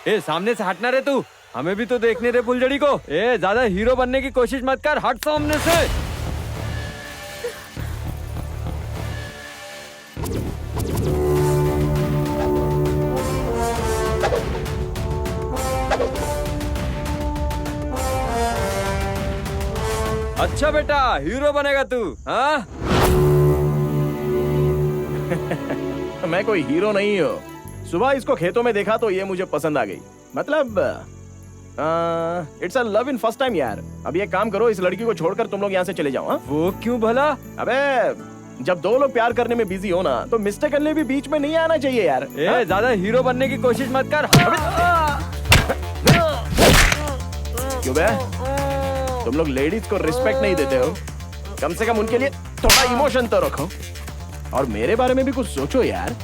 ए सामने से हटना रे तू, हमें भी तो देखने रे फुलझड़ी को। ज्यादा हीरो बनने की कोशिश मत कर, हट सामने से। अच्छा बेटा, हीरो बनेगा तू, हाँ? मैं कोई हीरो नहीं हूँ। सुबह इसको खेतों में देखा तो ये मुझे पसंद आ गई। मतलब it's a love in first time यार। अब ये काम करो, इस लड़की को छोड़कर तुम लोग यहाँ से चले जाओ। हाँ? वो क्यों भला? अबे जब दो लोग प्यार करने में बिजी हो ना, तो मिस्टेकनली भी बीच में नहीं आना चाहिए यार। ज्यादा हीरो बनने की कोशिश मत कर। क्यों बे? तुम लोग लेडीज को रिस्पेक्ट नहीं देते हो? कम से कम उनके लिए थोड़ा इमोशन तो रखो, और मेरे बारे में भी कुछ सोचो यार।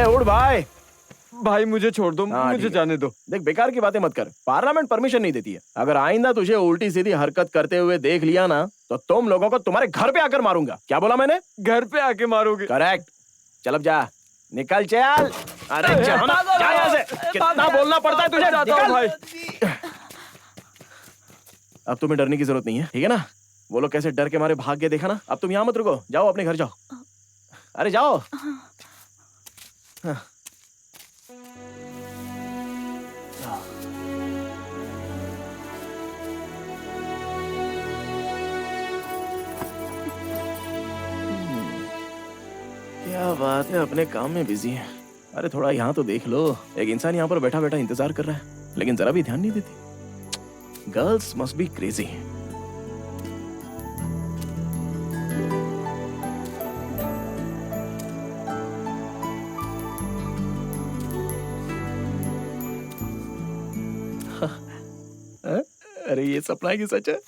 उड़ भाई। भाई मुझे छोड़ दो, मुझे जाने दो। देख, बेकार की बातें मत कर, पार्लियामेंट परमिशन नहीं देती है। अगर आइंदा तुझे उल्टी सीधी हरकत करते हुए देख लिया ना, तो तुम लोगों को तुम्हारे घर पे आकर मारूंगा। क्या बोला मैंने? घर पे आके मारोगे? करेक्ट। चल अब जा, निकल चल। अरे जा यहाँ से। कितना बोलना पड़ता है तुझे? निकल भाई। अब तुम्हें डरने की जरूरत नहीं है, ठीक है ना? वो लोग कैसे डर के मारे भाग गए, देखा ना? अब तुम यहाँ मत रुको, जाओ अपने घर जाओ। अरे जाओ। हाँ। क्या बात है, अपने काम में बिजी है। अरे थोड़ा यहाँ तो देख लो, एक इंसान यहाँ पर बैठा बैठा इंतजार कर रहा है, लेकिन जरा भी ध्यान नहीं देती। Girls must be crazy. अरे ये सपना है कि सच है?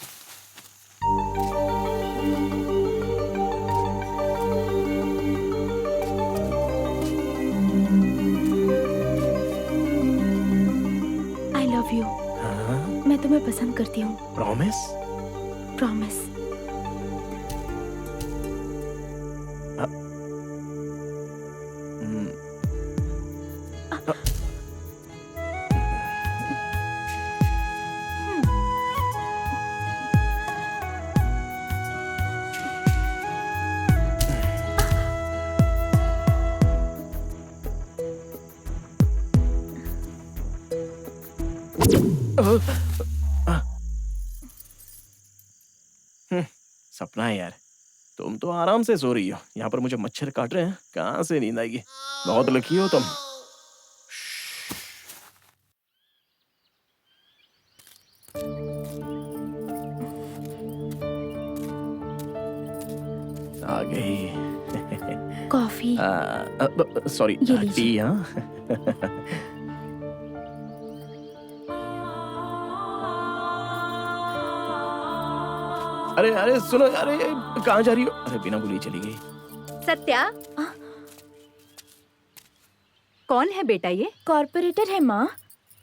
मैं तुम्हें पसंद करती हूँ। प्रॉमिस? प्रॉमिस। सपना है यार। तुम तो आराम से सो रही हो, यहाँ पर मुझे मच्छर काट रहे हैं, कहाँ से नींद आएगी? बहुत लकी हो तुम। आ गई। कॉफी? Sorry, T. हाँ अरे अरे सुनो, अरे कहाँ जा रही हो? अरे बिना बोली चली गई। सत्या, कौन है बेटा ये? कॉर्पोरेटर है माँ,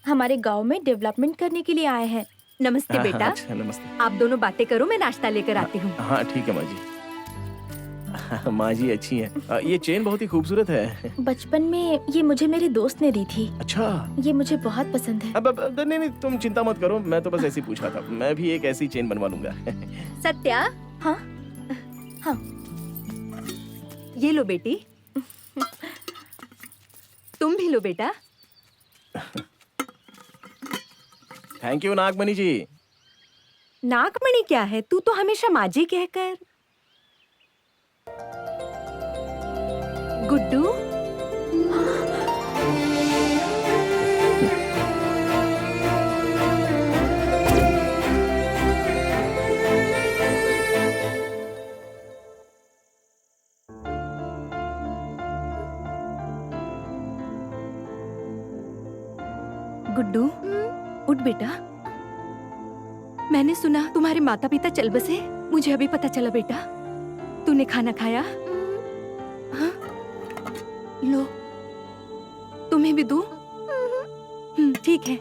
हमारे गांव में डेवलपमेंट करने के लिए आए हैं। नमस्ते बेटा। अच्छा, नमस्ते। आप दोनों बातें करो, मैं नाश्ता लेकर आती हूँ। हाँ ठीक है माँ जी। माँ जी अच्छी है। ये चेन बहुत ही खूबसूरत है। बचपन में ये मुझे मेरे दोस्त ने दी थी। अच्छा। ये मुझे बहुत पसंद है। अब नहीं नहीं, तुम चिंता मत करो, मैं तो बस ऐसे ही पूछ रहा था। मैं भी एक ऐसी चेन बनवा लूंगा। सत्या, हाँ हाँ, ये लो बेटी। तुम भी लो बेटा। थैंक यू नागमणि जी। नागमणि क्या है? तू तो हमेशा माजी कहकर। गुड्डू, गुड्डू, उठ बेटा। मैंने सुना तुम्हारे माता पिता चल बसे। मुझे अभी पता चला बेटा। तूने खाना खाया? हाँ? लो, तुम्हें भी दूं? ठीक है,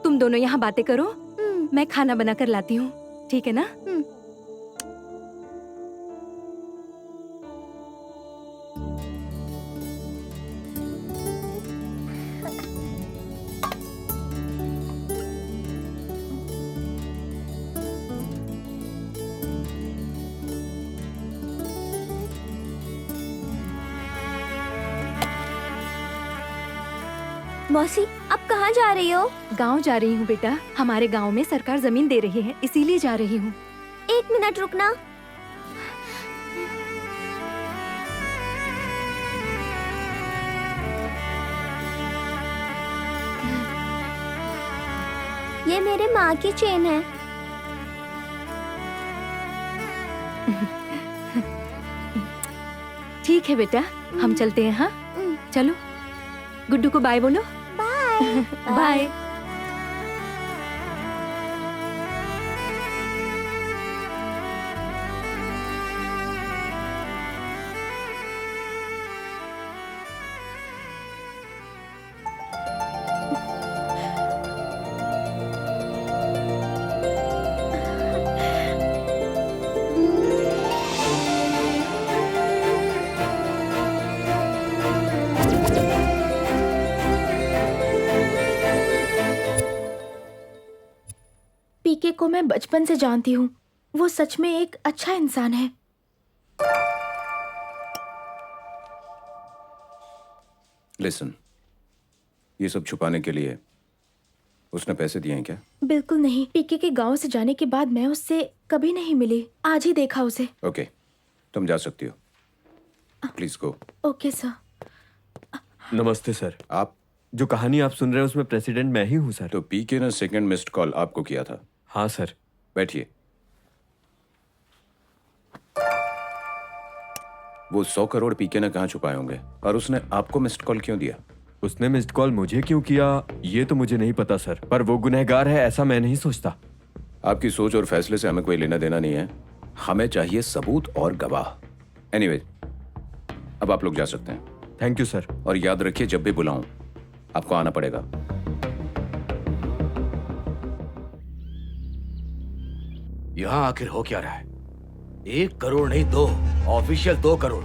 तुम दोनों यहाँ बातें करो, मैं खाना बना कर लाती हूँ, ठीक है ना? मौसी अब कहाँ जा रही हो? गांव जा रही हूँ बेटा। हमारे गांव में सरकार जमीन दे रही है, इसीलिए जा रही हूँ। 1 मिनट रुकना। ये मेरे माँ की चेन है। ठीक है बेटा, हम चलते हैं। हाँ चलो, गुड्डू को बाय बोलो। बाय। बाय। पीके को मैं बचपन से जानती हूँ। वो सच में एक अच्छा इंसान है। लिसन, ये सब छुपाने के लिए उसने पैसे दिए हैं क्या? बिल्कुल नहीं। पीके के गांव से जाने के बाद मैं उससे कभी नहीं मिली। आज ही देखा उसे। ओके, तुम जा सकती हो। Please go. Okay sir. नमस्ते सर। आप जो कहानी आप सुन रहे हैं उसमें प्रेसिडेंट मैं ही हूँ सर। तो पीके ने सेकंड मिस्ड कॉल आपको किया था? हाँ सर। बैठिए। वो 100 करोड़ पीके ने कहाँ छुपाए होंगे और उसने आपको मिस्ड कॉल क्यों दिया? उसने मिस्ड कॉल मुझे क्यों किया ये तो मुझे नहीं पता सर, पर वो गुनहगार है ऐसा मैं नहीं सोचता। आपकी सोच और फैसले से हमें कोई लेना देना नहीं है। हमें चाहिए सबूत और गवाह। एनीवे, अब आप लोग जा सकते हैं। Thank you sir. और याद रखिए, जब भी बुलाऊं आपको आना पड़ेगा। यहाँ आखिर हो क्या रहा है? 1 करोड़ नहीं 2, ऑफिशियल 2 करोड़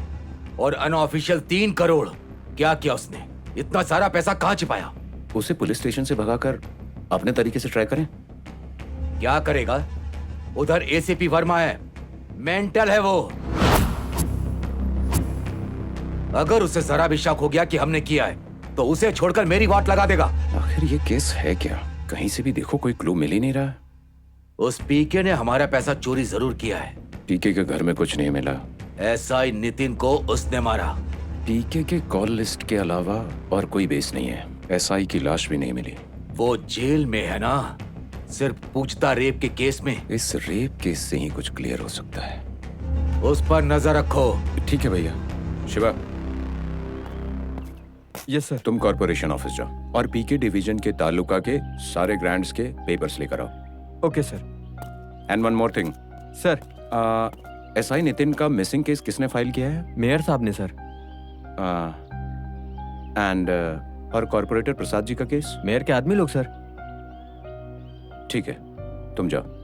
और अनऑफिशियल 3 करोड़। क्या किया उसने? इतना सारा पैसा कहाँ छिपाया? उसे पुलिस स्टेशन से भगाकर अपने तरीके से ट्राई करें। क्या करेगा? उधर एसीपी वर्मा है, मेंटल है वो। अगर उसे जरा भी शक हो गया कि हमने किया है तो उसे छोड़कर मेरी वाट लगा देगा। आखिर ये केस है क्या? कहीं से भी देखो कोई क्लू मिल ही नहीं रहा है। उस पीके ने हमारा पैसा चोरी जरूर किया है। पीके के घर में कुछ नहीं मिला। एसआई नितिन को उसने मारा। पीके के कॉल लिस्ट के अलावा और कोई बेस नहीं है। एसआई की लाश भी नहीं मिली। वो जेल में है ना, सिर्फ पूछता रेप के केस में। इस रेप केस से ही कुछ क्लियर हो सकता है। उस पर नजर रखो। ठीक है भैया। Shiva, yes sir. तुम कॉर्पोरेशन ऑफिस जाओ और पीके डिवीजन के तालुका के सारे ग्रांट्स के पेपर्स लेकर आओ। Okay sir. And one more thing sir. SI Nitin का मिसिंग केस किसने फाइल किया है? मेयर साहब ने सर। एंड और कॉर्पोरेटर प्रसाद जी का केस? मेयर के आदमी लोग सर। ठीक है, तुम जाओ।